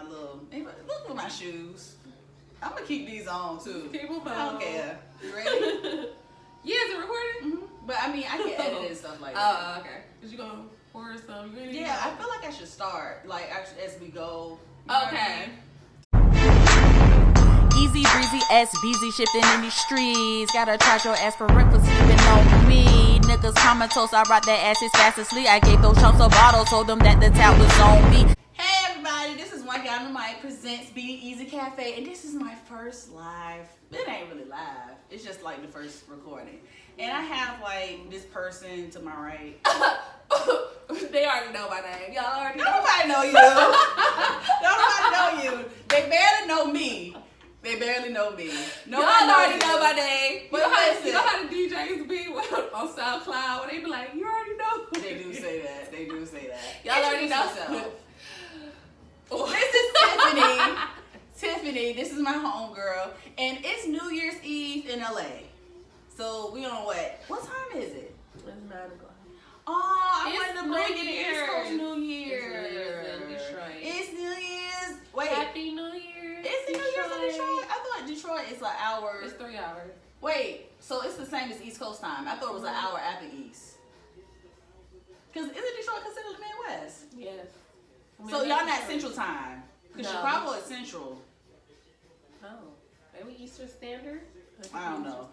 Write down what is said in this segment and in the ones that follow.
look at my shoes. I'm gonna keep these on too. Keep them on. I don't care. You ready? Yeah, is it recording? Mm-hmm. But I mean, I can edit it and stuff like that. Oh, okay. Cause you gonna pour some? Yeah, I feel like I should start like actually as we go. Okay. Easy breezy ass busy shifting in these streets. Gotta charge your ass for rent for sleeping on me. Niggas comatose, I brought that ass as fast as sleep. I gave those chunks of bottles, told them that the tap was on me. Hey everybody, this is OneGalAndAMic presents Be Easy Cafe, and this is my first live. It ain't really live. It's just like the first recording. And I have like this person to my right. They already know my name. Y'all already know. Nobody know you. Nobody know you. They barely know me. They barely know me. Y'all already know my name. But you know how the DJs be on SoundCloud when they be like, you already know. They do say that. They do say that. Y'all already know. This is Tiffany. Tiffany, this is my homegirl. And it's New Year's Eve in LA. So we on what? What time is it? It's 9 o'clock. Oh, I It's wanted to bring New it Year's. East Coast New Year. It's New Year's in Detroit. It's New Year's. Wait. Happy New Year. Is it New Year's in Detroit? I thought Detroit is an hour. It's 3 hours. Wait, so it's the same as East Coast time. I thought it was an hour after East. Because isn't Detroit considered the Midwest? Yes. So y'all not Central time. Because No. Chicago is Central. Oh. Maybe Eastern Standard? I don't know.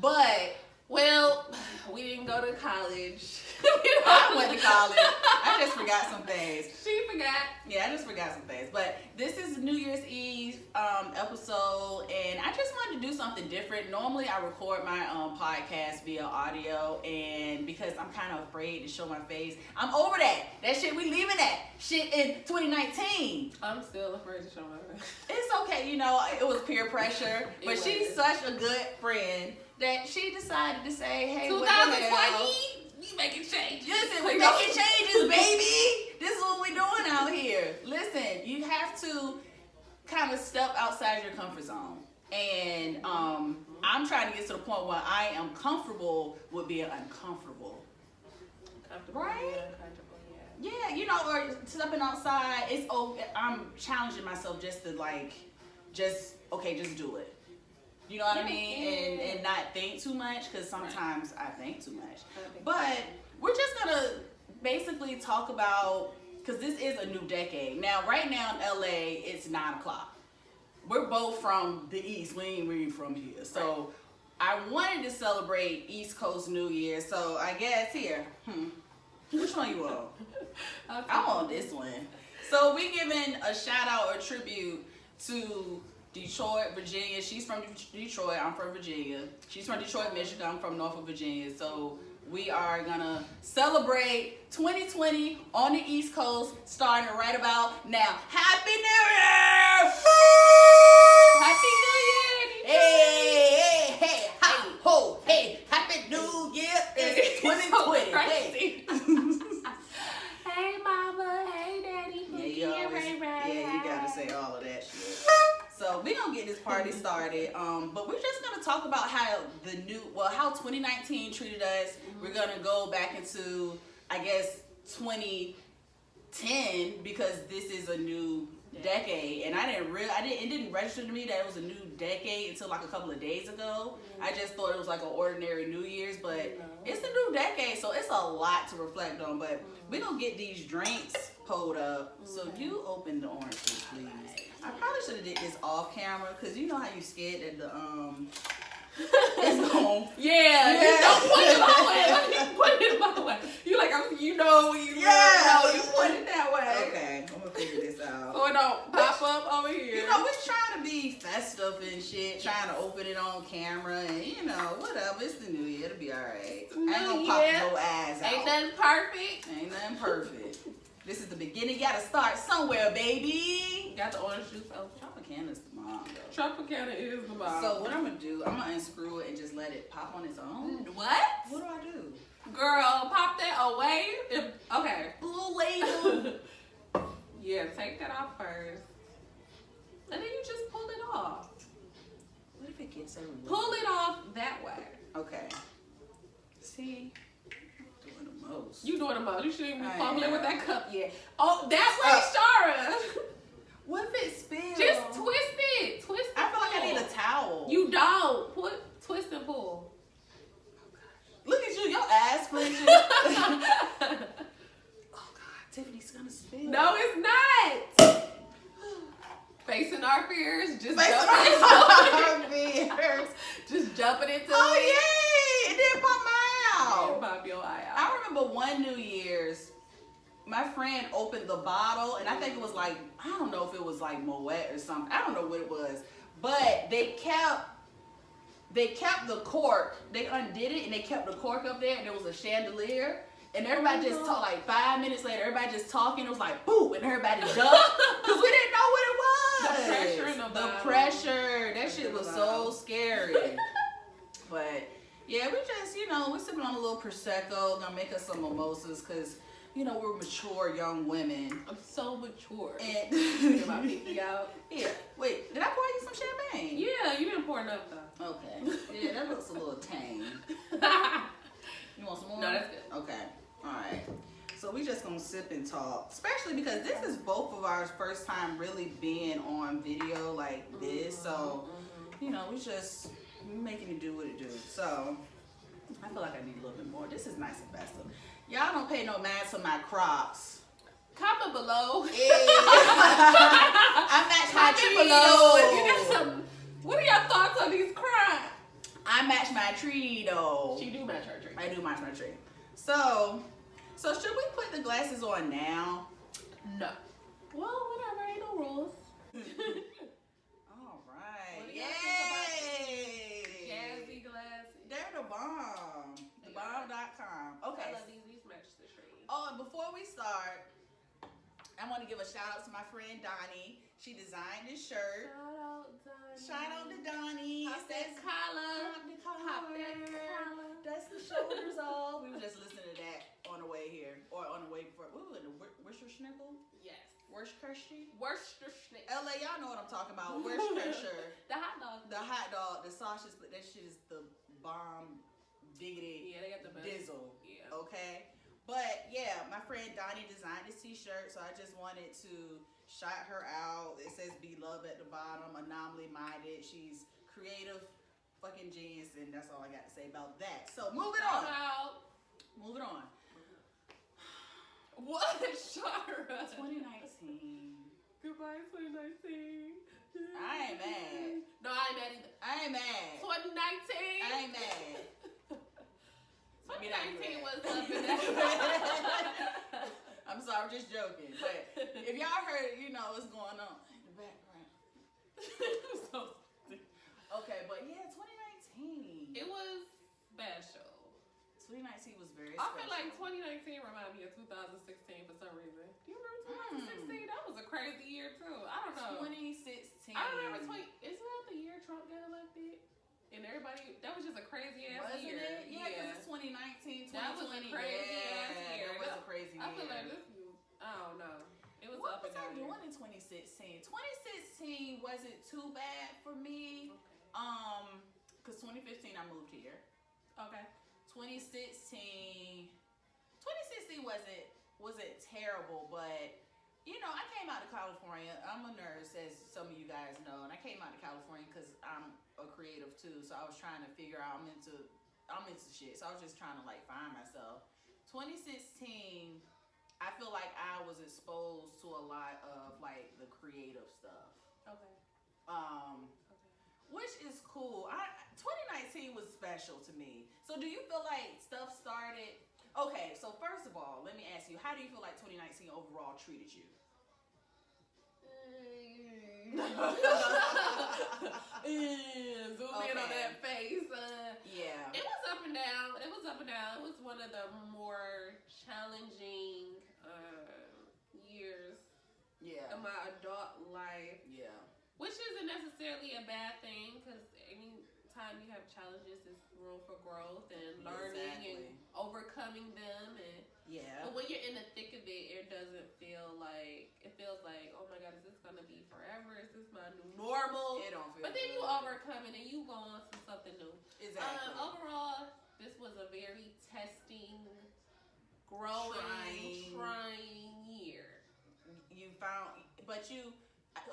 But Well, we didn't go to college. I went to college. I just forgot some things. She forgot. Yeah, I just forgot some things. But this is New Year's Eve episode, and I just wanted to do something different. Normally, I record my podcast via audio, and because I'm kind of afraid to show my face, I'm over that. That shit, we leaving that shit in 2019. I'm still afraid to show my face. It's okay, you know, it was peer pressure, but It she's was. such a good friend that she decided to say, hey, what the hell? 2020, we making changes. Listen, we making changes, baby. This is what we doing out here. Listen, you have to kind of step outside your comfort zone. And I'm trying to get to the point where I am comfortable with being uncomfortable. Comfortable, Right? yeah, uncomfortable, yeah. Yeah, you know, or stepping outside, it's okay. I'm challenging myself just to just do it. You know what I mean? And not think too much, because sometimes I think too much. But we're just gonna basically talk about, because this is a new decade. Now, right now in LA, it's 9 o'clock. We're both from the East. We ain't really from here. So I wanted to celebrate East Coast New Year. So I guess here, which one you on? I'm on this one. So we giving a shout out or tribute to Detroit, Virginia. She's from Detroit. I'm from Virginia. She's from Detroit, Michigan. I'm from Norfolk, Virginia. So we are gonna celebrate 2020 on the East Coast, starting right about now. Happy New Year! Happy New Year! Hey, hey, hey, hi, ho, hey, Happy New Year! It's 2020. Hey. Hey, Mama. Hey, Daddy. Yeah, you gotta say all of that shit. So we gonna get this party started, but we're just gonna talk about how how 2019 treated us. We're gonna go back into, I guess, 2010, because this is a new decade, and it didn't register to me that it was a new decade until like a couple of days ago. I just thought it was like an ordinary New Year's, but it's a new decade, so it's a lot to reflect on. But we're gonna get these drinks pulled up. So you open the orange juice, please. I probably should have did this off camera, because you know how you scared that the it's gone. Yeah. Don't point it my way. Point it my way. You like, you know, you point it that way. Okay, I'm gonna figure this out. So it don't pop up over here. You know, we're trying to be festive and shit, trying to open it on camera, and you know, whatever. It's the new year, it'll be alright. I ain't gonna pop no ass out. Ain't nothing perfect. Ain't nothing perfect. This is the beginning. You gotta start somewhere, baby. Got the orange juice. Oh, Tropicana's the mom, though. Tropicana is the bomb. So what I'm gonna do, I'm gonna unscrew it and just let it pop on its own. What? What do I do? Girl, pop that away. Okay. Blue label. Yeah, take that off first. And then you just pull it off. What if it gets everywhere? Pull it off that way. Okay. See? Doing the most. You doing the most. You shouldn't be I fumbling am. with that cup yet. Oh, that way, Shara. What if facing our fears, just Facing jumping our into it. fears. Just jumping into Oh, it. yay! It didn't pop my eye Yeah, out. pop your eye out. I remember one New Year's, my friend opened the bottle, and I think it was like, I don't know if it was like Moet or something. I don't know what it was. But they kept the cork. They undid it, and they kept the cork up there, and there was a chandelier. And everybody just talked, like 5 minutes later, everybody just talking. It was like, boo, and everybody jumped. Because we didn't know what it was. The pressure in the The bottle. pressure. That shit was so scary. But, yeah, we just, we're sipping on a little Prosecco. Gonna make us some mimosas because, we're mature young women. I'm so mature. And Get my pinky out. yeah. Wait, did I pour you some champagne? Yeah, you didn't pour enough though. Okay. Yeah, that looks a little tame. You want some more? No, that's good. Okay. All right. So we just gonna sip and talk, especially because this is both of our first time really being on video like this. So, we just making it do what it do. So I feel like I need a little bit more. This is nice and festive. Y'all don't pay no mind to my Crocs. Comment below. Yeah. I match my Comment below if you got Cheetos. some. What are your thoughts on these crimes? I match my tree though. She do match her drink. I do match my tree. So should we put the glasses on now? No. Well, whatever. Ain't no rules. All right. What do y'all think Yay. Jazzy glasses. They're the bomb. Thebomb.com. Okay. I love these. These match the tree. Oh, and before we start, I want to give a shout out to my friend Donnie. She designed this shirt. Shout out to Donnie. Pop It that says, collar. "Pop the Pop that collar. Dust the shoulders off." We were just listening to that on the way here, or on the way before. Ooh, in the Worcestershire. Yes. Worcestershire. Worcestershire. LA, y'all know what I'm talking about. Worcestershire. The hot dog. The hot dog, the sausage, but that shit is the bomb diggity Yeah, they got the best. dizzle. Yeah. Okay? But yeah, my friend Donnie designed this t-shirt, so I just wanted to shout her out. It says "Be Love" at the bottom, anomaly minded. She's creative fucking genius, and that's all I got to say about that. So move it Shout on. out. Move it on. What? Shara. 2019. Goodbye, 2019. I ain't mad. No, I ain't mad either. I ain't mad. 2019. I ain't mad. 2019 was up and down. I'm sorry, I'm just joking. But if y'all heard, what's going on in the background. So, Okay, but yeah, 2019. it was special. 2019 was very I special. feel like 2019 reminded me of 2016 for some reason. Do you remember 2016? That was a crazy year too. I don't know. 2016. I remember isn't that the year Trump got elected? And everybody, that was just a crazy ass Wasn't year. it? Yeah, because it's 2019, 2020. That was a crazy ass year. It was a crazy year. I feel like this was, I don't know. It was What up was and I down. doing in 2016? 2016 wasn't too bad for me. Because 2015 I moved here. Okay. 2016 wasn't terrible, but I came out of California. I'm a nurse, as some of you guys know, and I came out of California because I'm a creative too. So I was trying to figure out. I'm into shit. So I was just trying to find myself. 2016, I feel like I was exposed to a lot of the creative stuff. Okay. Which is cool. 2019 was special to me. So do you feel like stuff started? Okay, so first of all, let me ask you, how do you feel like 2019 overall treated you? Zoom in on that face. Yeah. It was up and down. It was one of the more challenging years Yeah. of my adult life. Yeah. Which isn't necessarily a bad thing, because any time you have challenges, there's room for growth and learning and overcoming them. And Yeah. but when you're in the thick of it, it doesn't feel like, it feels like, oh my God, is this gonna be forever? Is this my new normal? It don't feel But then good. you overcome it and you go on to something new. Exactly. Overall, this was a very testing, growing, trying year. You found, but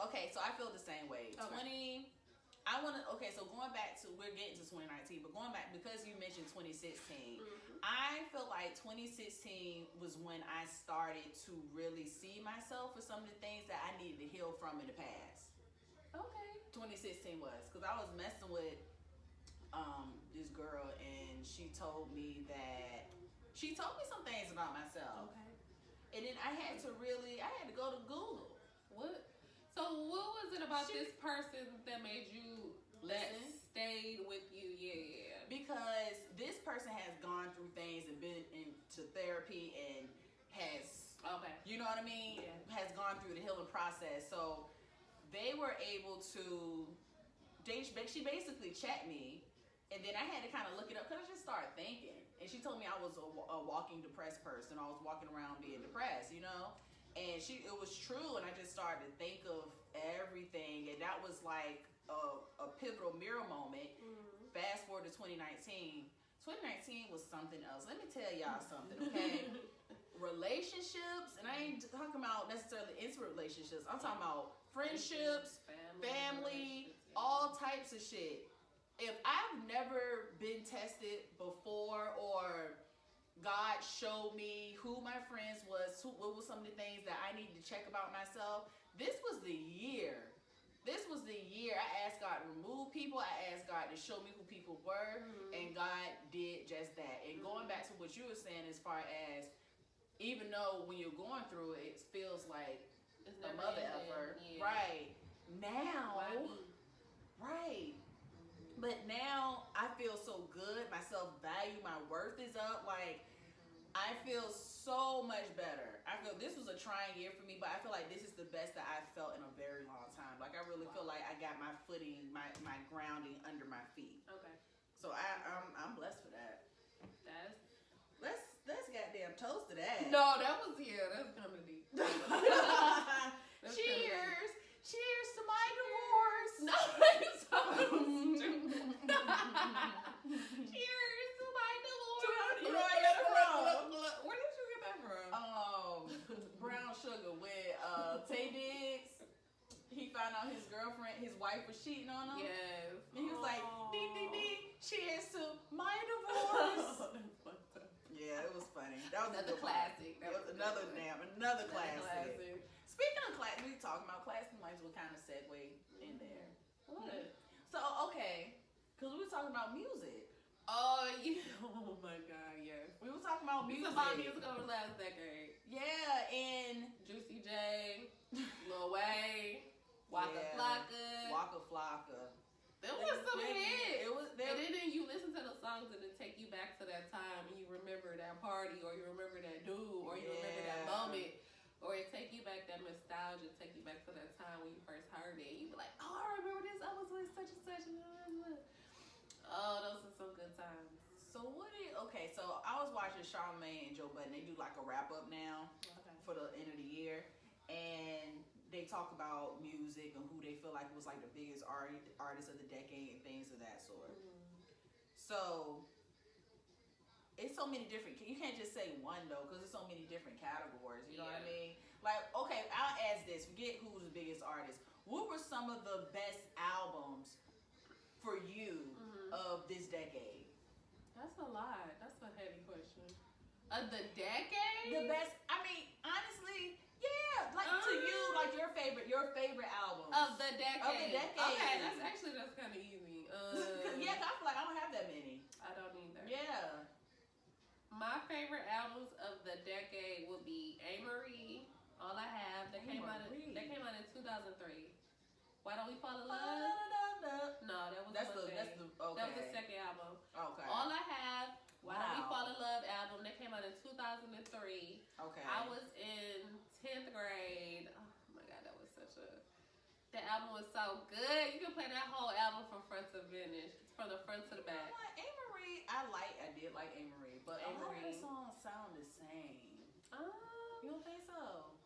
okay, so I feel the same way. Okay. So going back to, we're getting to 2019, but going back, because you mentioned 2016, Mm-hmm. I feel like 2016 was when I started to really see myself for some of the things that I needed to heal from in the past. Okay. 2016 was, because I was messing with this girl, and she told me some things about myself. Okay. And then I had to go to Google. What? So what was it about this person that made you that stayed with you? Yeah. Because this person has gone through things and been into therapy and has, you know what I mean? Yeah. Has gone through the healing process. So they were able to, she basically checked me. And then I had to kind of look it up because I just started thinking. And she told me I was a walking depressed person. I was walking around being depressed, you know? And it was true. And I just started to think of everything. And that was like a pivotal mirror moment. Mm-hmm. Fast forward to 2019. 2019 was something else. Let me tell y'all something, okay? Relationships, and I ain't talking about necessarily intimate relationships. I'm talking about friendships, family, all types of shit. If I've never been tested before, or God showed me who my friends was, what were some of the things that I needed to check about myself, this was the year. This was the year I asked God to remove people. I asked God to show me who people were, and God did just that. And going back to what you were saying, as far as even though when you're going through it, it feels like it's a mother effort, right? Now, right. But now I feel so good. My self-value, my worth is up. Like, I feel so much better. I feel this was a trying year for me, but I feel like this is the best that I've felt in a very long time. Like, I really feel like I got my footing, my grounding under my feet. Okay. So I'm blessed for that. Let's goddamn toast to that. No, that's coming deep. Cheers. Cheers to my divorce. No, it's so stupid. Cheers to my divorce. You know I got it from. Where did you get that from? Brown Sugar with Tay Diggs. He found out his wife was cheating on him. Yes. And he was like, ding, ding, ding, cheers to my divorce. Yeah, it was funny. That was another classic. That was another classic. Speaking of classic, we talking about classic, might as well kind of segue in there. What? So, okay, because we were talking about music. Oh, yeah. Oh, my God, yes. We were talking about music. We talking about music over the last decade. Yeah, and Juicy J, Lil Wayne, Waka Flocka. There was some hits. And then you listen to the songs and it take you back to that time and you remember that party, or you remember that dude, or you remember that moment, or it take you back, that nostalgia, take you back to that time when you first heard it. You be like, oh, I remember this. I was with such and such. Oh, those are some good times. So so I was watching Charlamagne and Joe Budden. They do like a wrap up now for the end of the year, and they talk about music and who they feel like was like the biggest artists of the decade and things of that sort. So it's so many different. You can't just say one though, because there's so many different categories. You know what I mean? Like, okay, I'll ask this. Forget who's the biggest artist. What were some of the best albums for you of this decade? That's a lot. That's a heavy question. Of the decade? The best. I mean, honestly, yeah. Like to you, like your favorite albums of the decade. Okay, that's kind of easy. Yeah, I feel like I don't have that many. I don't either. Yeah. My favorite albums of the decade would be A-Marie, All I Have. That came out in 2003. Why Don't We Fall in Love? No, that's the second album. Okay. All I Have, Why Don't We Fall in Love album. That came out in 2003. Okay. I was in 10th grade. Oh my God, that was the album was so good. You can play that whole album from front to finish, from the front to the back. A-Marie, I did like A-Marie, but A-Marie songs sound the same. You don't think so?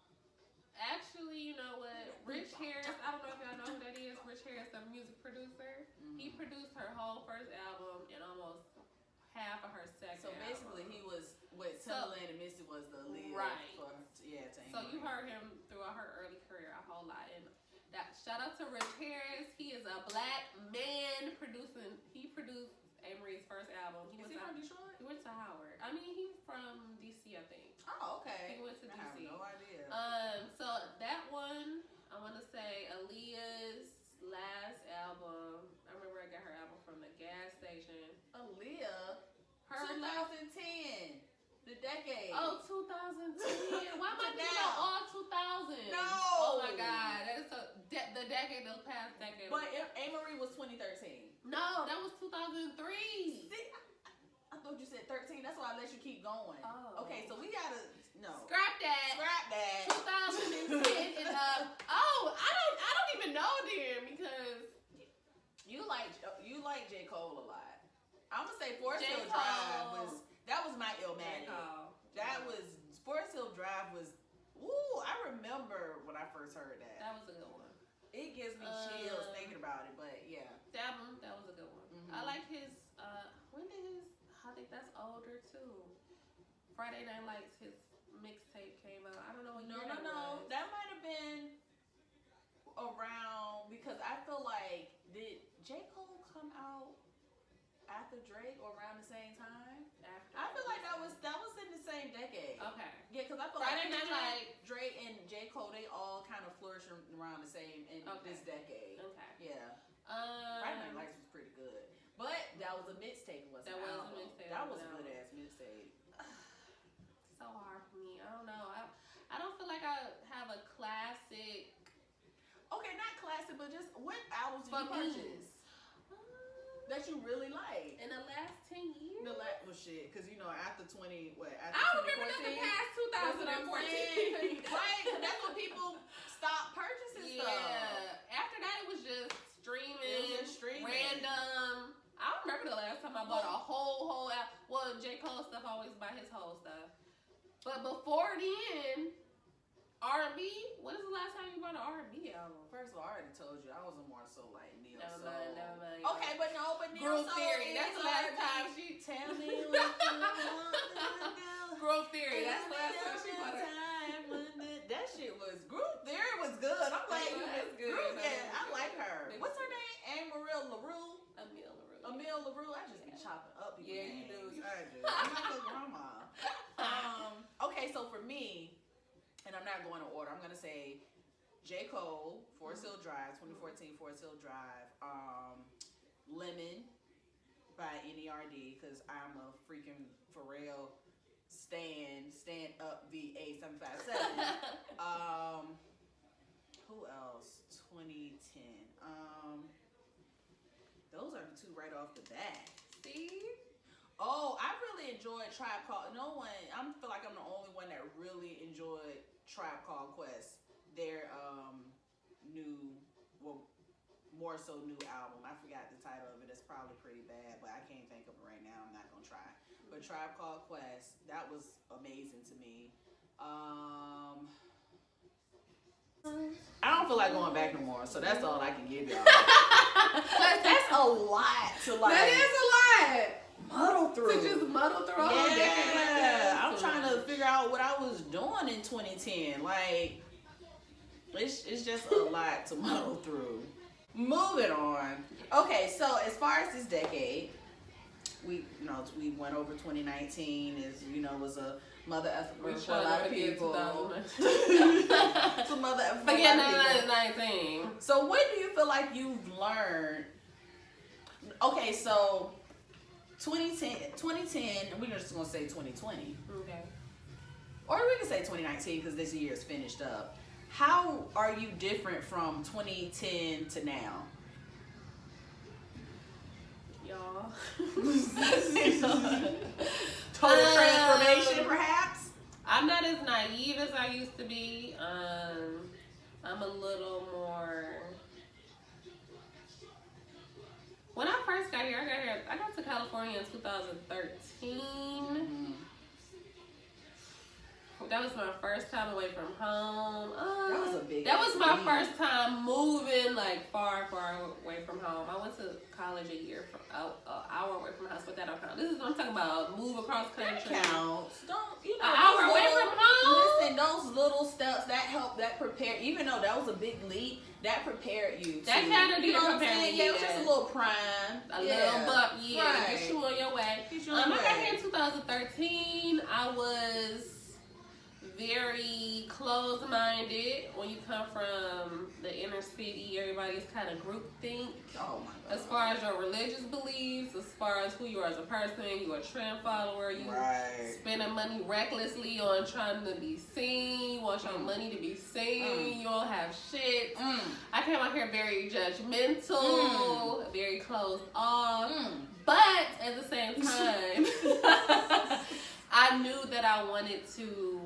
Actually, you know what? Rich Harris, I don't know if y'all know who that is. Rich Harris, the music producer. He produced her whole first album and almost half of her second album. So basically, he was Timbaland and Missy was the lead. Right. So you heard him throughout her early career a whole lot. And shout out to Rich Harris. He is a black man producing. He produced A-Marie's first album. Is he from Detroit? He went to Howard. I mean, he's from DC, I think. Oh, okay. He went to DC. I have no idea. So that one, I want to say Aaliyah's 2010. The decade. Oh, 2010. Why am I thinking about all 2000? No. Oh my God, that is the decade, the past decade. But Amory was 2013. No, that was 2003. See, I thought you said 13. That's why I let you keep going. Oh. Okay, so we gotta Scrap that. 2010 and up. Oh, I don't even know then because you like J. Cole a lot. I'm gonna say Forest J. Hill Cole. Drive was my Illmatic. That was Forest Hill Drive was. Ooh, I remember when I first heard that. That was a good one. It gives me chills thinking about it, but yeah. That was a good one. Mm-hmm. I like his. When did his? I think that's older too. Friday Night Lights. His mixtape came out. I don't know what year that was. That might have been around because I feel like did J. Cole come out after Drake or around the same time? I feel like that was in the same decade. Okay. Yeah, because I feel Friday like Night Lights, Drake and J. Cole, they all kind of flourished around the same in this decade. Okay. Yeah. Friday Night Lights was pretty good, but that was a mixtape. That was a mixtape. That was a good ass mixtape. So hard for me. I don't know. I don't feel like I have a classic. Okay, not classic, but just what albums did you purchase that you really like in the last 10 years? Shit, because after 20, what? After I don't remember the past 2014. Right, because that's when people stopped purchasing stuff. Yeah. After that, it was just streaming. Random. I don't remember the last time I bought a whole album. Well, J. Cole stuff, I always buy his whole stuff. But before then, R&B. When is the last time you bought an R&B album? First of all, I already told you I was more so like neo soul. Never mind. Okay, but neo Groove soul Theory. That's the last time she tell me what you want to do. Groove Theory. That's the last time she bought it. That shit was Groove Theory was good. I'm like, that's good. Yeah, I like her. What's her name? Emile LaRue. Emile LaRue. I just be chopping up people. Yeah, you do. I do. I'm like a grandma. Okay, so for me, and I'm not going to order, I'm going to say J. Cole, Forest Hill Drive, 2014 Forest Hill Drive, Lemon by NERD, because I'm a freaking Pharrell stand up VA 757. Who else? 2010. Those are the two right off the bat. See? Oh, I really enjoyed Tribe Called. I feel like I'm the only one that really enjoyed Tribe Called Quest. Their more so new album. I forgot the title of it. It's probably pretty bad, but I can't think of it right now. I'm not gonna try. But Tribe Called Quest, that was amazing to me. I don't feel like going back no more, so that's all I can give y'all. That's a lot to like. That is a lot. Muddle through. To just muddle through a whole decade like that. I'm trying to figure out what I was doing in 2010. Like, it's just a lot to muddle through. Moving on. Okay, so as far as this decade, we went over 2019 was a mother effort for a lot of people. It's a mother effort for a lot of people. So what do you feel like you've learned? Okay, so 2010, we're just gonna say 2020. Okay. Or we can say 2019 because this year is finished up. How are you different from 2010 to now? Y'all. Total transformation, perhaps? I'm not as naive as I used to be. I'm a little more. When I first got here, I got to California in 2013. Mm-hmm. That was my first time away from home. That was a big. That was my first time moving like far away from home. I went to college a year from an hour away from the house, but that don't count. This is what I'm talking about. Move across country. That counts. Don't an hour away from home. Listen, those little steps that help, that prepare. Even though that was a big leap, that prepared you. That kind of did prepare me. Yeah, it was just a little prime. Little buck. Yeah, right. Get you on your way. I got here in 2013. I was very closed-minded. When you come from the inner city, everybody's kind of groupthink. Oh my God. As far as your religious beliefs, as far as who you are as a person, you're a trend follower. You spending money recklessly on trying to be seen. You want your money to be seen. You don't have shit. I came out here very judgmental, very closed off. But at the same time, I knew that I wanted to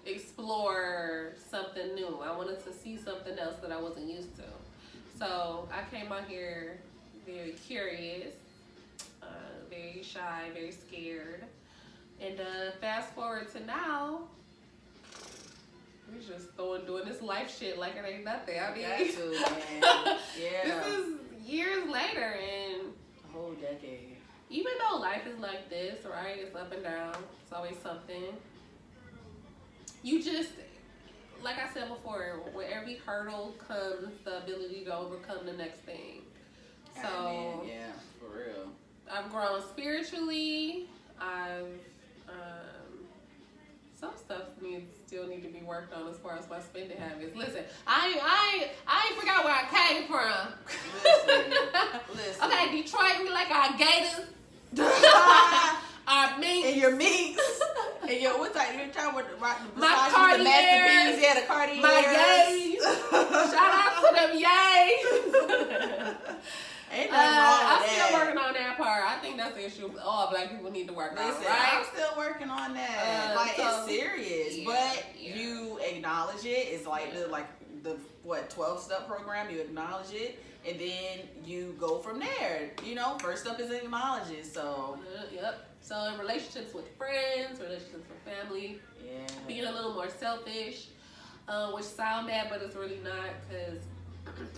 explore something new. I wanted to see something else that I wasn't used to. So I came out here very curious, very shy, very scared. And fast forward to now, we just doing this life shit like it ain't nothing. I mean, man. Yeah. This is years later, and a whole decade. Even though life is like this, right? It's up and down. It's always something. You just, like I said before, with every hurdle comes the ability to overcome the next thing. So, man, yeah, for real. I've grown spiritually. Some stuff still need to be worked on as far as my spending habits. Listen, I ain't forgot where I came from. Listen. Okay, Detroit, we like our gators. Our minks. And your minks. And your, what's that? You're talking about the my Cartiers, Cartiers. the yeah, the Cartiers. My yays. Shout out to them yays. Ain't nothing wrong with I'm that. still working on that part. I think that's the issue all black people need to work on, right? I'm still working on that. Like, so, it's serious, yeah, but yeah. you acknowledge it. It's like the 12-step program. You acknowledge it, and then you go from there. You know, first step is acknowledge it. So yep. So in relationships with friends, relationships with family, being a little more selfish, which sound bad, but it's really not, because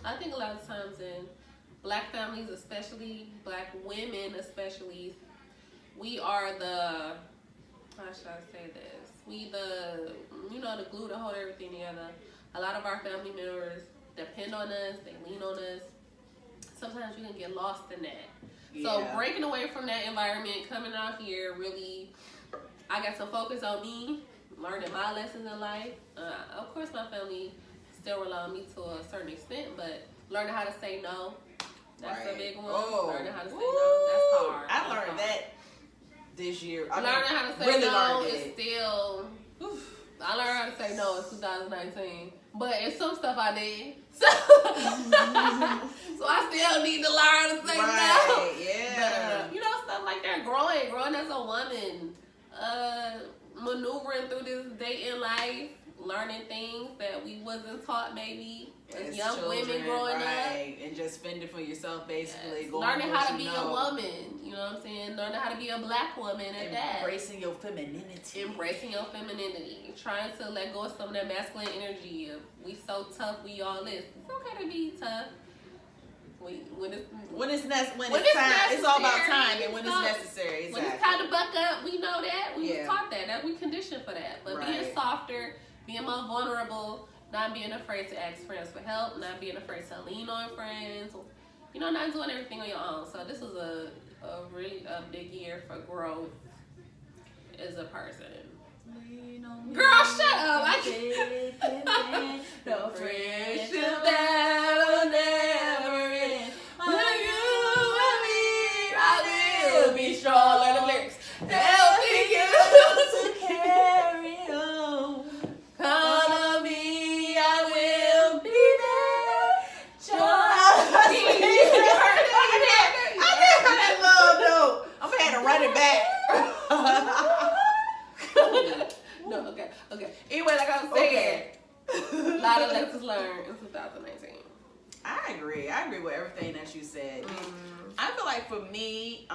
I think a lot of times in black families, especially black women, especially, we are the, how should I say this? We the glue to hold everything together. A lot of our family members depend on us. They lean on us. Sometimes you can get lost in that. yeah. So breaking away from that environment, coming out here, really, I got to focus on me, learning my lessons in life. Of course, my family still rely on me to a certain extent, but learning how to say no. That's a big one. Learning how to say no. That's hard. I learned that this year. Learning how to say really no is still. I learned how to say no in 2019, but in some stuff I did. So I still need to learn how to say no. Yeah. But, stuff like that. Growing as a woman, maneuvering through this dating life, learning things that we wasn't taught maybe as young women growing up. And just fending for yourself, basically. Yes. Going learning how to be a woman, you know what I'm saying? Learning how to be a black woman at that. Embracing your femininity. Embracing your femininity. Trying to let go of some of that masculine energy of we so tough, we all this. It's okay to be tough. When it's time, it's all about time and when it's necessary. Exactly. When it's time to buck up, we know that. We was taught that we conditioned for that. But being softer, being more vulnerable, not being afraid to ask friends for help, not being afraid to lean on friends, not doing everything on your own. So this was a really big year for growth as a person. Girl, shut up! No friendship that'll never end. When you and me, I will be strong. Let the lyrics helping you to carry on. Call on me, I will be there. I can't have that little note. I'm gonna have to run it back. No, okay. Anyway, like I was saying, a lot of lessons learned in 2019. I agree with everything that you said. I feel like for me,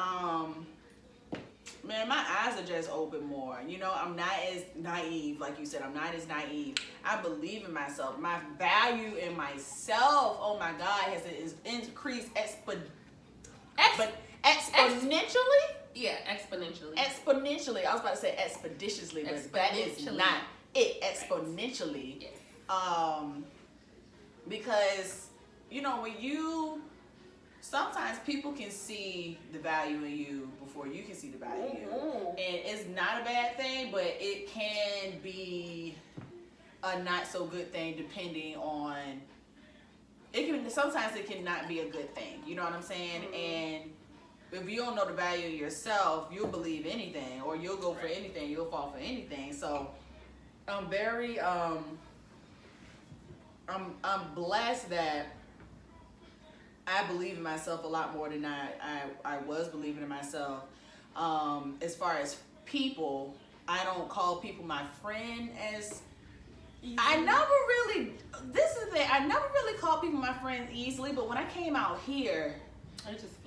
man, my eyes are just open more. I'm not as naive, like you said. I'm not as naive. I believe in myself. My value in myself, oh my God, has increased exponentially. Yeah, exponentially. Exponentially. I was about to say expeditiously, but that is not it. Exponentially. Yes. Because, when you sometimes people can see the value in you before you can see the value in you. And it's not a bad thing, but it can be a not so good thing depending on, sometimes it cannot be a good thing. You know what I'm saying? And if you don't know the value of yourself, you'll believe anything, or you'll go for anything, you'll fall for anything. So I'm very, I'm blessed that I believe in myself a lot more than I was believing in myself. As far as people, I don't call people my friend as, I never really, this is the thing, I never really call people my friends easily, but when I came out here,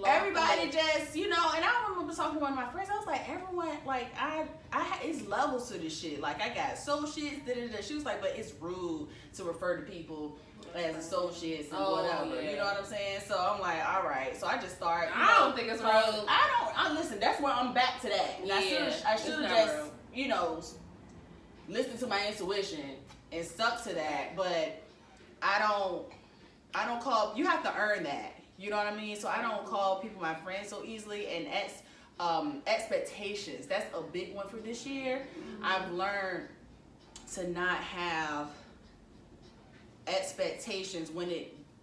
everybody just, you know, and I remember talking to one of my friends, I was like, everyone, like, it's levels to this shit. Like, I got associates, She was like, but it's rude to refer to people as associates and whatever. Yeah. You know what I'm saying? So I'm like, all right. So I just start. I don't think it's rude. Listen, that's where I'm back to that. Yeah, I should have just, you know, listened to my intuition and stuck to that. But I don't call, you have to earn that. You know what I mean? So I don't call people my friends so easily. And expectations, that's a big one for this year. I've learned to not have expectations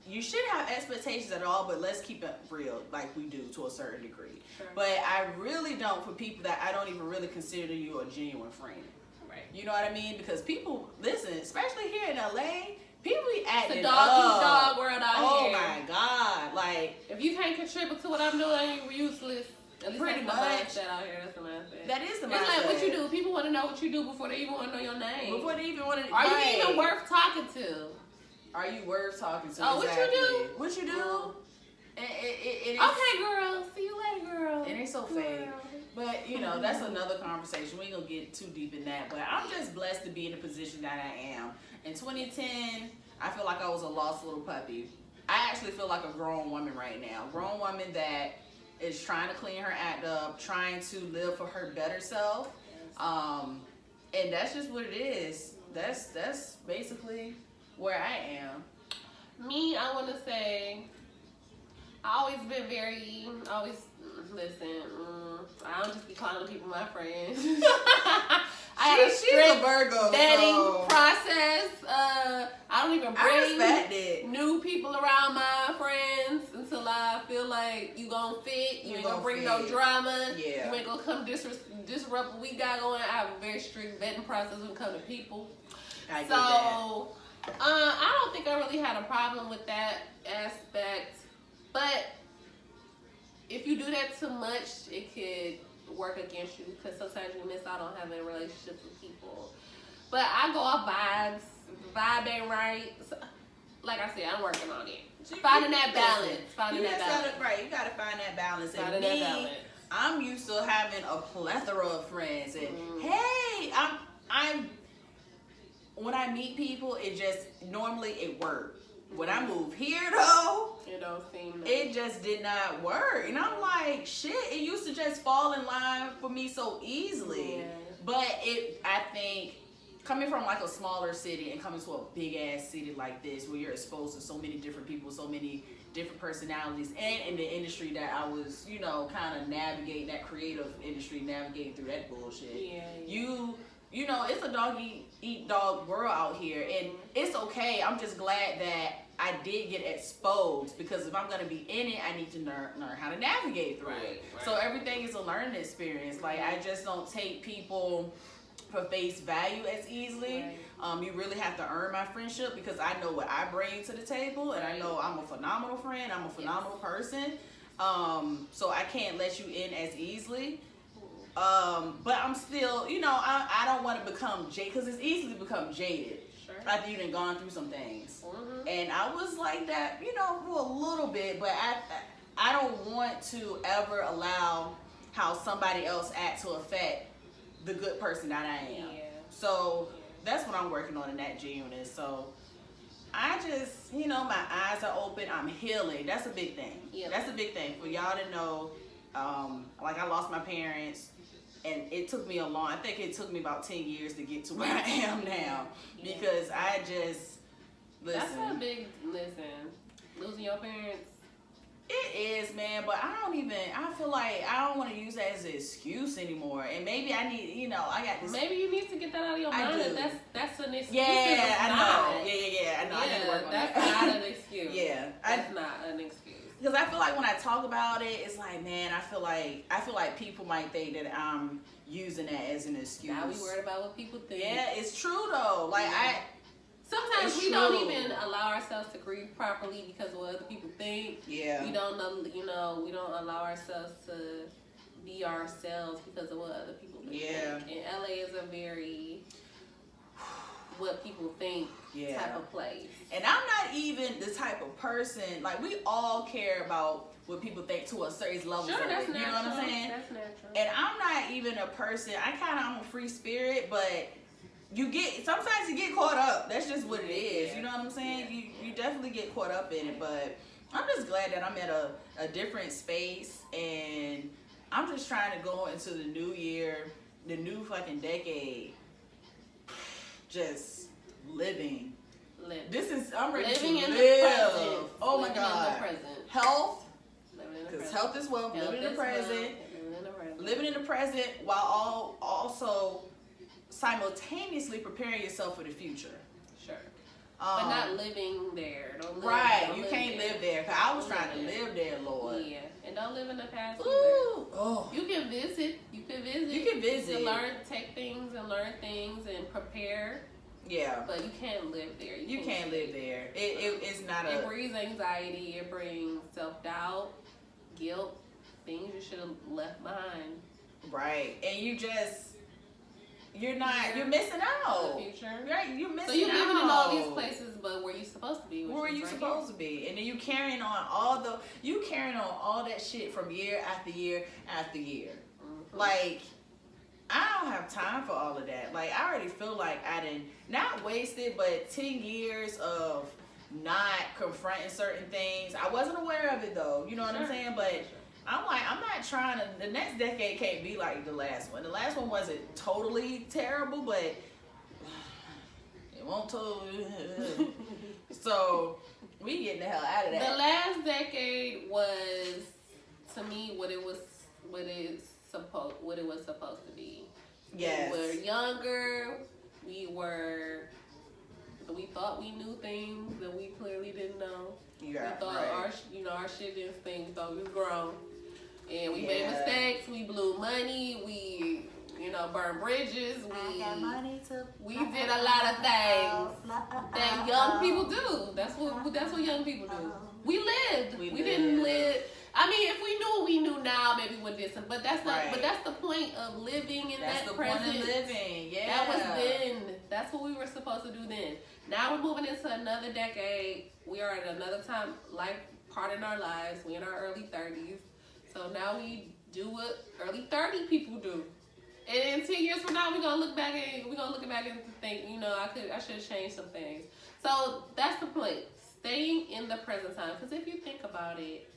you shouldn't have expectations at all, but let's keep it real, like we do to a certain degree. Sure. But I really don't for people that I don't even really consider you a genuine friend. Right. You know what I mean? Because people, listen, especially here in LA, people be acting it's a dog world out here. Oh my God. Like, if you can't contribute to what I'm doing, you're useless. At least pretty that's the mindset out here. That's the mindset. That is the mindset. It's like what you do. People want to know what you do before they even want to know your name. Before they even want to. Are you even worth talking to? Are you worth talking to? Oh, exactly. What you do? It okay, girl. See you later, girl. It ain't so fake. But, you know, that's another conversation. We ain't going to get too deep in that. But I'm just blessed to be in the position that I am. In 2010, I feel like I was a lost little puppy. I actually feel like a grown woman right now. Grown woman that is trying to clean her act up, trying to live for her better self. And that's just what it is. That's basically where I am. Me, I want to say, I always been listen, I don't just be calling people my friends. I had a strict Virgo, vetting process. I don't even bring new people around my friends until I feel like you gonna fit. You ain't gonna bring no drama. Yeah. You ain't gonna come disrupt what we got going. I have a very strict vetting process when it comes to people. I get that. I don't think I really had a problem with that aspect, but if you do that too much, it could work against you because sometimes you miss out on having relationships with people. But I go off vibes. Vibe ain't right. So, like I said, I'm working on it. Finding that balance. Right, you gotta find that balance. And me, I'm used to having a plethora of friends, and hey, I'm. When I meet people, normally it works. When I moved here though, it don't seem like it just did not work. And I'm like, shit, it used to just fall in line for me so easily. Yeah. But I think, coming from like a smaller city and coming to a big ass city like this, where you're exposed to so many different people, so many different personalities, and in the industry that I was, you know, kind of navigating, that creative industry, navigating through that bullshit. Yeah. You know, it's a dog eat dog world out here, and it's okay. I'm just glad that I did get exposed, because if I'm going to be in it, I need to learn how to navigate through it. Right. So everything is a learning experience. Like, I just don't take people for face value as easily. Right. You really have to earn my friendship, because I know what I bring to the table, and I know I'm a phenomenal friend. I'm a phenomenal person. So I can't let you in as easily. But I'm still, you know, I don't want to become jaded, because it's easy to become jaded after you've gone through some things. And I was like that, you know, for a little bit, but I don't want to ever allow how somebody else acts to affect the good person that I am. Yeah. So that's what I'm working on, in that genuineness. So I just, you know, my eyes are open. I'm healing. That's a big thing. Yep. That's a big thing for y'all to know. Like, I lost my parents. And it took me I think it took me about 10 years to get to where I am now. Yeah. Because I just, listen. That's a big, losing your parents. It is, man, but I feel like I don't want to use that as an excuse anymore. And maybe I need, I got this. Maybe you need to get that out of your mind. That's an excuse. Yeah, I know. Yeah, I know. I need to work on that. That's not an excuse. Yeah. That's not an excuse. Because I feel like when I talk about it, it's like, man, I feel like people might think that I'm using that as an excuse. Now we worried about what people think. Yeah, it's true though. Like sometimes we don't even allow ourselves to grieve properly because of what other people think. Yeah. We don't know, we don't allow ourselves to be ourselves because of what other people think. Yeah. And LA is a very what people think type of place. And I'm not even the type of person, like we all care about what people think to a certain level. Sure, that's natural. You know what I'm saying? That's natural. And I'm not even a person, I'm a free spirit, but sometimes you get caught up. That's just what it is. You know what I'm saying? You definitely get caught up in it, but I'm just glad that I'm at a different space, and I'm just trying to go into the new year, the new fucking decade, just living. I'm ready living to in live. the present. Oh my living God. in the present. Health, Because because health is wealth. Living in the present. Living in the present while also simultaneously preparing yourself for the future. Sure. But not living there. Don't live, right. don't You live can't there. live there. Because I was trying to live there, Lord. Yeah. And don't live in the past Ooh. either. Oh. You can visit. You can visit. You can visit. You take things and learn things and prepare. Yeah. But you can't live there. You can't live there. It's not It breeds anxiety. It brings self-doubt, guilt, things you should have left behind. Right. And you're missing out. The future. Right. You're missing out. So you're living in all these places, but where you supposed to be? Where are you supposed to be? And then you carrying on all that shit from year after year after year. Mm-hmm. Like, I don't have time for all of that. Like, I already feel like I didn't, not wasted, but 10 years of not confronting certain things. I wasn't aware of it though. You know what I'm saying? But I'm like, I'm not trying to, the next decade can't be like the last one. The last one wasn't totally terrible, but it won't totally. So we getting the hell out of that. The last decade was, to me, what it was supposed to be. Yes. We were younger. We thought we knew things that we clearly didn't know. Yeah, we thought our shit didn't stink. We thought we was grown, and we made Yeah. mistakes. We blew money. We burned bridges. We did a lot of things that young people do. That's what young people do. We lived. We didn't live. I mean, if we knew what we knew now, maybe we would do something. But that's not. Right. But that's the point of living in That's that the present. point of living. Yeah. That was then. That's what we were supposed to do then. Now we're moving into another decade. We are at another time, part in our lives. We in our early 30s. So now we do what early 30 people do. And in 10 years from now, we're gonna look back and think, I should have changed some things. So that's the point. Staying in the present time. Because if you think about it,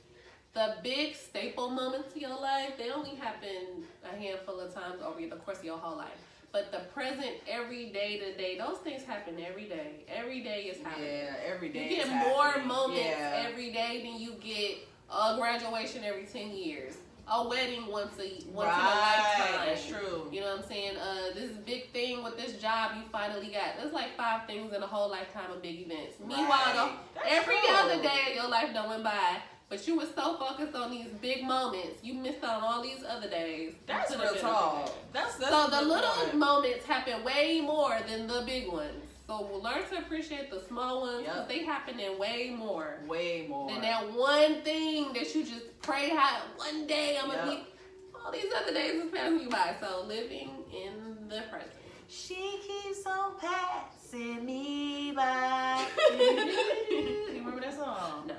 the big staple moments of your life, they only happen a handful of times over the course of your whole life. But the present, every day to day, those things happen every day. Every day is happening. Yeah, every day. You get more moments every day than you get a graduation every 10 years. A wedding once in a lifetime. That's true. You know what I'm saying? This big thing with this job you finally got. There's like 5 things in a whole lifetime of big events. Meanwhile, every other day of your life done went by. But you were so focused on these big moments, you missed out on all these other days. That's real talk. That's so the little moments happen way more than the big ones. So we'll learn to appreciate the small ones because they happen in way more. Way more. Than that one thing that you just pray how one day I'm gonna be. All these other days is passing you by. So living in the present. She keeps on passing me by. You remember that song? No.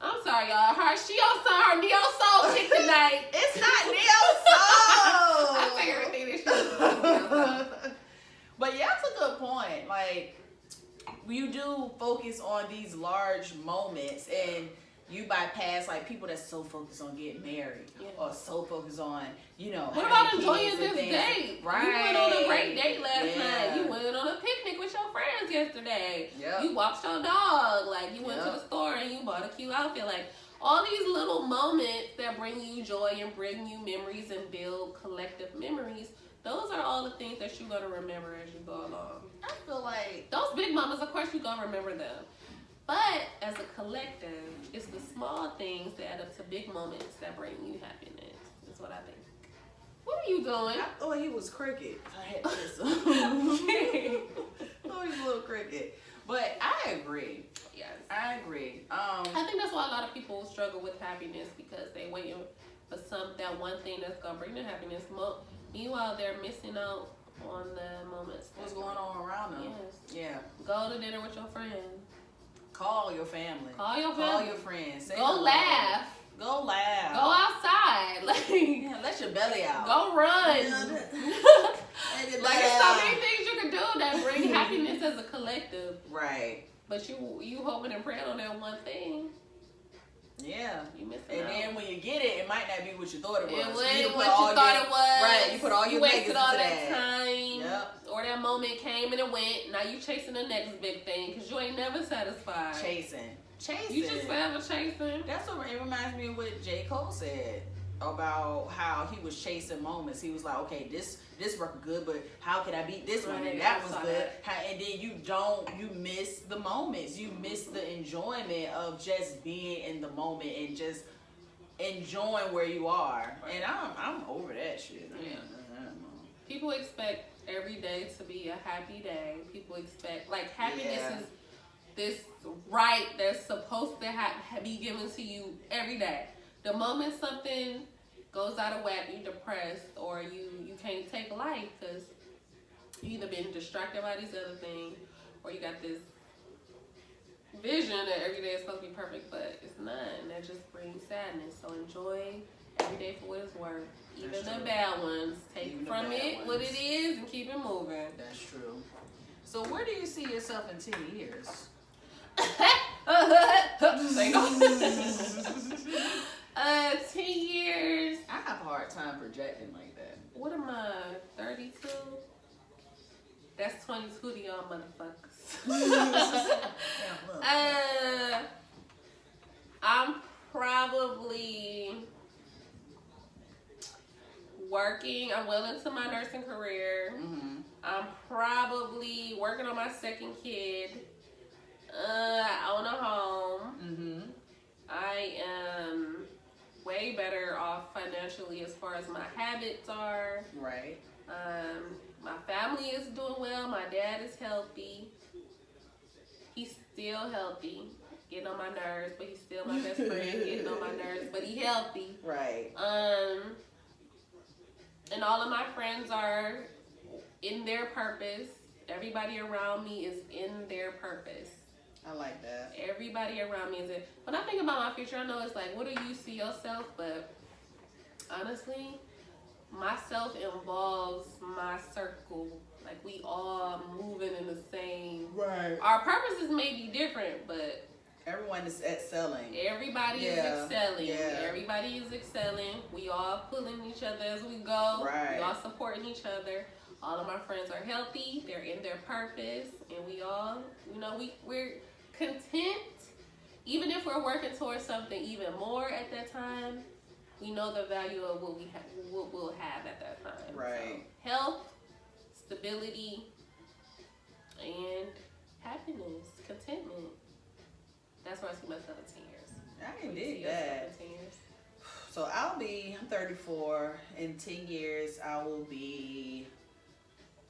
I'm sorry, y'all. She on her neo soul chick tonight. It's not neo soul. I say everything that she. But yeah, that's a good point. Like, you do focus on these large moments, and you bypass like people that's so focused on getting married or so focused on, you know, what about having enjoying kids this and things. date? Right. You went on a great date last night. You went on a picnic with your friends yesterday. Yep. You walked your dog. Like, you went to the store and you bought a cute outfit. Like, all these little moments that bring you joy and bring you memories and build collective memories, those are all the things that you're going to remember as you go along. I feel like those big moments, of course, you're going to remember them. But as a collective, it's the small things that add up to big moments that bring you happiness. That's what I think. What are you doing? I thought he was cricket. I had this. I thought he was a little cricket. But I agree. Yes. I agree. I think that's why a lot of people struggle with happiness, because they waiting for that one thing that's gonna bring them happiness. Meanwhile, they're missing out on the moments. What's going on around them? Yes. Yeah. Go to dinner with your friends. Call your family. Call your friends. Say go hello. laugh. Go laugh. Go outside. Like, yeah, let your belly out. Go run. Like, there's so many things you can do that bring happiness as a collective. Right. But you hoping and praying on that one thing. Yeah. You missing and out. then when you get it, it might not be what you thought it was. It wasn't what you thought it was. Right. You put all your wasted all that time. Yep. Or that moment came and it went. Now you chasing the next big thing because you ain't never satisfied. Chasing. You just forever chasing. That's what it reminds me of what J. Cole said about how he was chasing moments. He was like, okay, this record good, but how could I beat this one? And that was good. And then you miss the moments. You miss the enjoyment of just being in the moment and just enjoying where you are. And I'm over that shit. Yeah. People expect every day to be a happy day. People expect, like, happiness is this right that's supposed to be given to you every day. The moment something goes out of whack, you're depressed, or you can't take life because you either been distracted by these other things, or you got this vision that every day is supposed to be perfect, but it's not, and that just brings sadness. So enjoy every day for what it's worth. Even the bad ones, take from it what it is and keep it moving. That's true. So where do you see yourself in 10 years? 10 years. I have a hard time projecting like that. What am I, 32? That's 22 to y'all motherfuckers. I'm probably working. I'm well into my nursing career. Mm-hmm. I'm probably working on my second kid. I own a home. Mm-hmm. I am way better off financially as far as my habits are. Right. My family is doing well. My dad is healthy. He's still healthy. Getting on my nerves, but he's still my best friend. Getting on my nerves, but he's healthy. Right. And all of my friends are in their purpose. Everybody around me is in their purpose. I like that. Everybody around me is in. When I think about my future, I know it's like, what do you see yourself? But honestly, myself involves my circle. Like, we all moving in the same. Right. Our purposes may be different, but everyone is excelling. Everybody is excelling. Yeah. Everybody is excelling. We all pulling each other as we go. Right. We all supporting each other. All of my friends are healthy. They're in their purpose. And we all, we're content. Even if we're working towards something even more at that time, we know the value of what we'll have at that time. Right. So, health, stability, and happiness, contentment. That's where I see myself in 10 years. I can dig that. 10 years. So I'm 34. In 10 years, I will be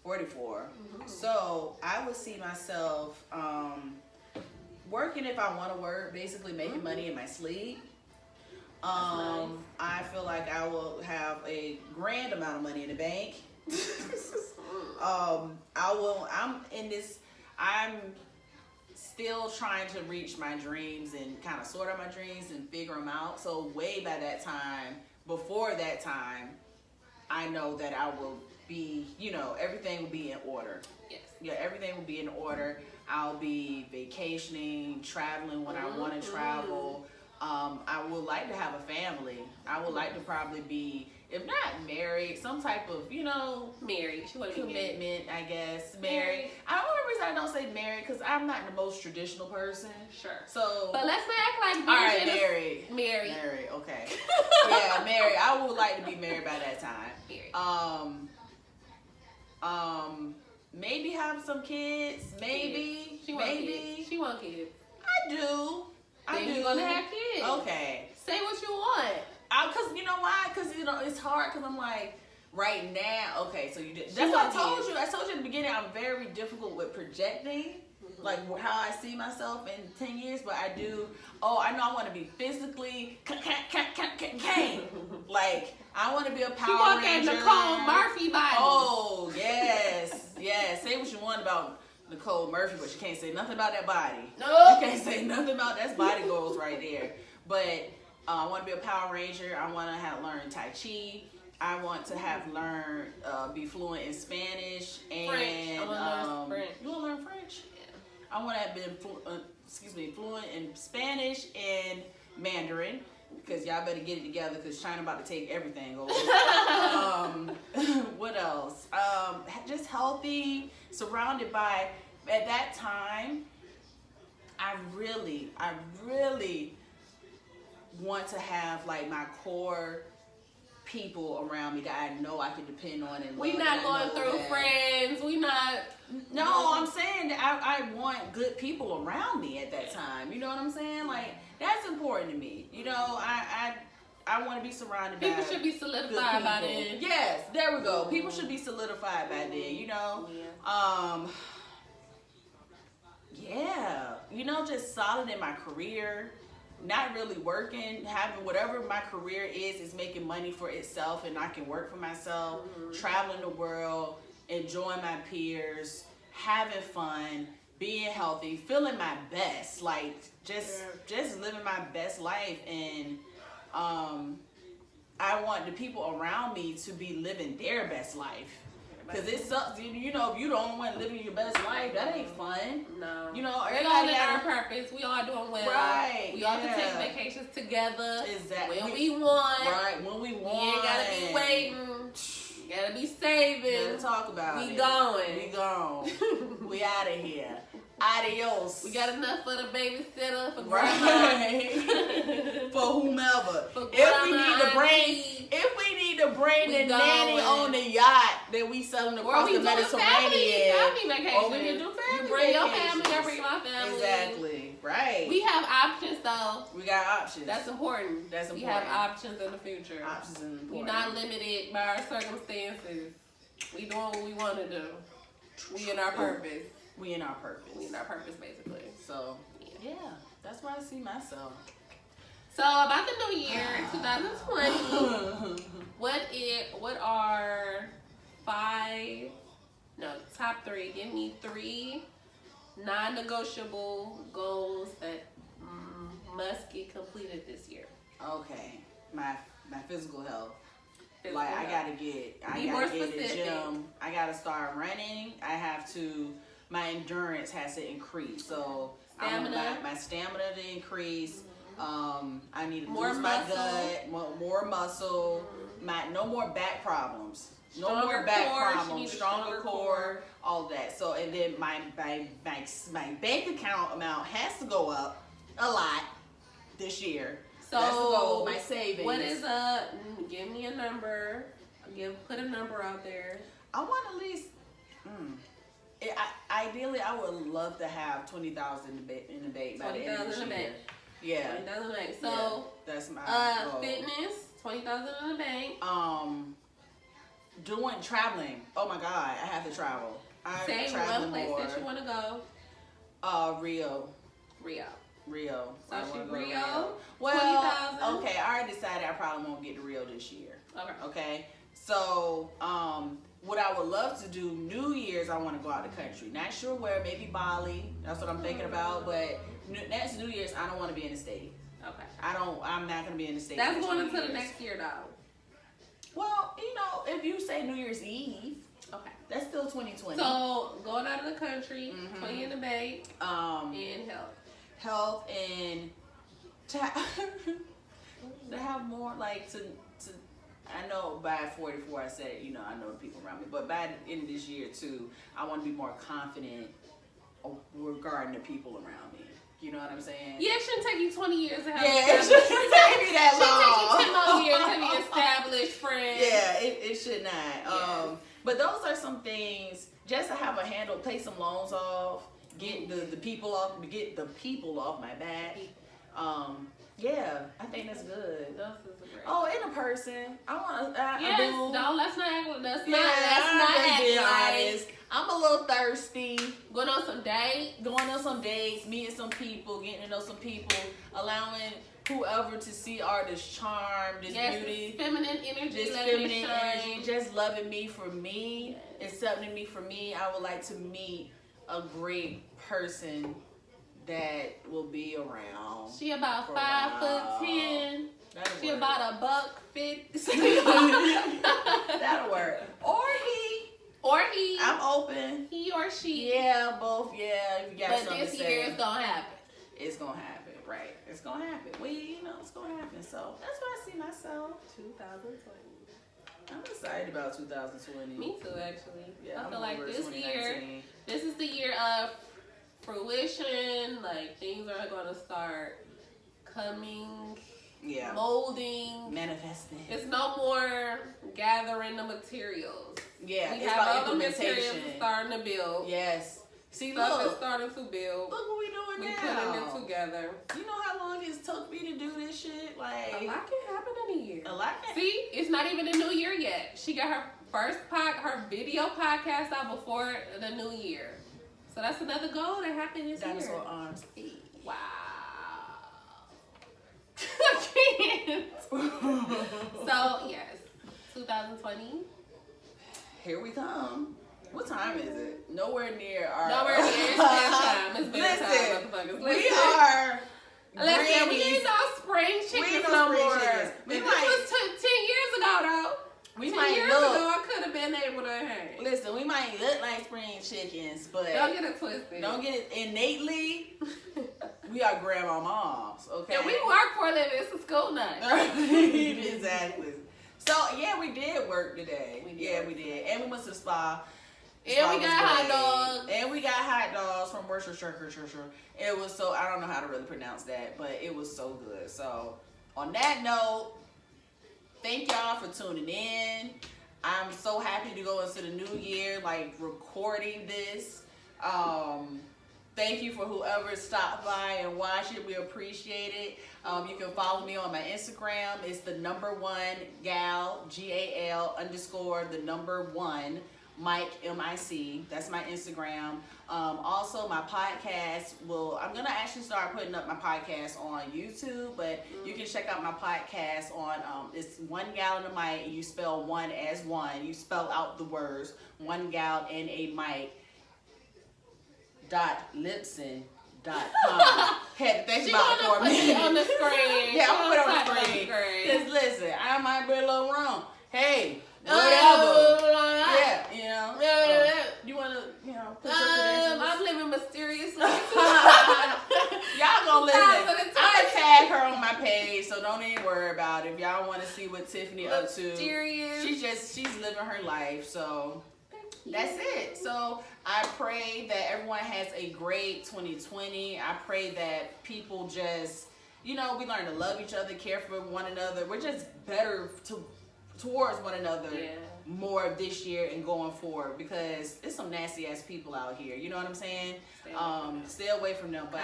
44. Mm-hmm. So I would see myself working if I want to work, basically making money in my sleep. Nice. I feel like I will have a grand amount of money in the bank. I'm still trying to reach my dreams and kind of sort out my dreams and figure them out. So way by that time, before that time, I know that I will be, everything will be in order. Yes. Yeah, everything will be in order. I'll be vacationing, traveling when I want to travel. I would like to have a family. I would like to probably be, if not married, some type of, married. She want to be married. commitment, I guess. Married. I don't know the reason I don't say married because I'm not the most traditional person. Sure. So, but let's not act like all right, married. Married. Married. Okay. Yeah, married. I would like to be married by that time. Married. Maybe have some kids. Maybe. She want kids. I do. Then you're gonna have kids. Okay. Say what you want. Cause you know why? Cause it's hard. Cause I'm like right now. Okay, so you did. That's what I told you. I told you in the beginning. I'm very difficult with projecting, like how I see myself in 10 years. But I do. Oh, I know I want to be physically. Like I want to be a Power Ranger. You want that Nicole Murphy body. Oh yes, yes. Say what you want about Nicole Murphy, but you can't say nothing about that body. No. You can't say nothing about that's body goals right there. But I want to be a Power Ranger. I want to have learned Tai Chi. I want to have learned, be fluent in Spanish and French. I want to learn French. You want to learn French? Yeah. I want to have been fluent in Spanish and Mandarin. Because y'all better get it together because China about to take everything over. What else? Just healthy, surrounded by, at that time, I really want to have like my core people around me that I know I can depend on and we not going through friends. We not. No, I'm saying that I want good people around me at that time. You know what I'm saying? Like that's important to me. I want to be surrounded by people should be solidified by then. Yes, there we go. People should be solidified by then. Just solid in my career. Not really working, having whatever my career is making money for itself and I can work for myself, traveling the world, enjoying my peers, having fun, being healthy, feeling my best, like just living my best life. And I want the people around me to be living their best life. Because it sucks, if you're the only one living your best life, that ain't fun. No. Everybody got our purpose. We all doing well. Right. We all can take vacations together. Exactly. When we want. Right, when we want. You ain't gotta be waiting. You gotta be saving. Gotta talk about it. We going. We gone. We out of here. Adios. We got enough for the babysitter, for grandma. Right. For whomever. If we need to bring the nanny on the yacht that we selling across the Mediterranean. Family vacation. Or we can do family You bring your vacations. family, I bring my family. Exactly. Right. We have options though. We got options. That's important. We have options in the future. Options in the future. We're not limited by our circumstances. We doing what we want to do. We in our purpose. We in our purpose. We in our purpose, basically. So, yeah, that's where I see myself. So, about the new year, 2020, what are top 3? Give me 3 non-negotiable goals that must get completed this year. Okay, my physical health. Physical I health. gotta get in the gym. I gotta start running. My endurance has to increase. So my stamina to increase. I need to lose my gut, more muscle. No more back problems. Stronger core, all that. So and then my bank account amount has to go up a lot this year. So that's the goal. My savings. What is give me a number. Put a number out there. I want at least. Ideally, I would love to have 20,000 in the bank by the end of this year. Yeah. 20,000 in the bank. So that's my goal. Fitness, 20,000 in the bank. Doing traveling. Oh my God, I have to travel. Say one place that you want to go. Rio. So she Rio. Well, 20,000. okay. I already decided I probably won't get to Rio this year. Okay. So, what I would love to do, New Year's, I want to go out the country. Not sure where, maybe Bali. That's what I'm thinking about. But next New Year's, I don't want to be in the States. Okay. I'm not going to be in the States. That's going into the next year, though. Well, if you say New Year's Eve, okay, that's still 2020. So, going out of the country, 20 in the bank, and health. Health and to have more, like, to I know by 44 I said, you know, I know the people around me, but by the end of this year too, I want to be more confident regarding the people around me. You know what I'm saying? Yeah, it shouldn't take you 20 years to have it shouldn't take me that long. It should take you 10 more years to be established, friends. Yeah, it should not. But those are some things, just to have a handle, pay some loans off, get the people off my back. Yeah, I think that's good. Oh, and a person. I want to. Yes, no, let's not act like that's not being honest. I'm a little thirsty. Going on some dates, meeting some people, getting to know some people, allowing whoever to see this charm, this beauty, feminine energy, just loving me for me, accepting me for me. I would like to meet a great person that will be around. She about 5'10". She about $150. That'll work. Or he. I'm open. He or she. Yeah, both. Yeah, if you got something this to say. year it's gonna happen. It's gonna happen, right? It's gonna happen. It's gonna happen. So that's where I see myself. 2020. I'm excited about 2020. Me too, actually. Yeah, I feel like this is the year of fruition. Like, things are gonna start coming, molding, manifesting. It's no more gathering the materials. Yeah, we have all the materials starting to build. Yes. See, stuff is starting to build. Look what we doing now. We putting it together. You know how long it took me to do this shit? Like, a lot can happen in a year. A lot can. See, it's not even the new year yet. She got her first her video podcast out before the new year. So that's another goal that happened this year. Dinosaur arms. Wow. I can't. So, yes. 2020. Here we come. What time is it? Nowhere near our... It's bedtime. It's bedtime, motherfuckers. We are... Listen, we ain't no spring chickens no more. This was 10 years ago, though. 10 years ago, I could have been able to hang. Listen, we might look like spring chickens, but... Don't get it twisted. Don't get it innately. We are grandma moms, okay? And we work for a living. It's a school night. Exactly. So, yeah, we did work today. We did. And we went to the spa. And we got hot dogs. And we got hot dogs from Worcestershire. It was so, I don't know how to really pronounce that, but it was so good. So, on that note, thank y'all for tuning in. I'm so happy to go into the new year, like, recording this. Thank you for whoever stopped by and watched it. We appreciate it. You can follow me on my Instagram. It's the #1gal, GAL_1, Mike, MIC. That's my Instagram. Also, my podcast I'm going to actually start putting up my podcast on YouTube, but you can check out my podcast on, it's OneGalAndAMic, and you spell one as one. You spell out the words, OneGalAndAMic. .libsyn.com. Had to think about it for a minute. On the screen. Yeah, I'm gonna put it on the screen. Cause listen, I might be a little wrong. Hey, whatever. Yeah, you know. You wanna, put your credentials? I'm living mysteriously. Y'all gonna listen. I'm gonna tag her on my page, so don't even worry about it. If y'all want to see what Tiffany up to, she's living her life. So. That's it. So I pray that everyone has a great 2020. I pray that people just, we learn to love each other, care for one another. We're just better towards one another more this year and going forward, because there's some nasty ass people out here. You know what I'm saying? Stay away from them. But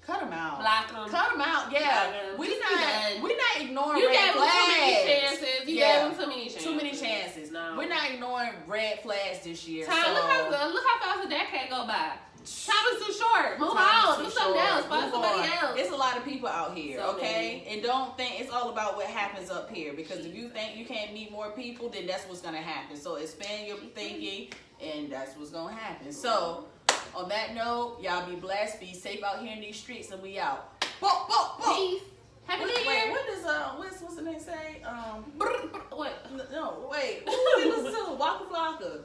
cut them out. Block them. Cut them out. Yeah. We're not ignoring red flags. You gave them too many chances. Too many chances. No. We're not ignoring red flags this year. Look how fast a decade go by. Time is too short. Move on. Do something else. Find somebody else. It's a lot of people out here, okay? And don't think it's all about what happens up here, because if you think you can't meet more people, then that's what's going to happen. So expand your thinking, and that's what's going to happen. So, on that note, y'all be blessed, be safe out here in these streets, and we out. Peace. Happy New Year. Wait, what does what's the name say? What? No, wait. Who did listen to Waka Flocka?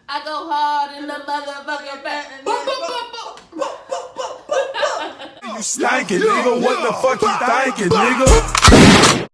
I go hard in the motherfucker back. You stankin', nigga. What the fuck you thinking, nigga?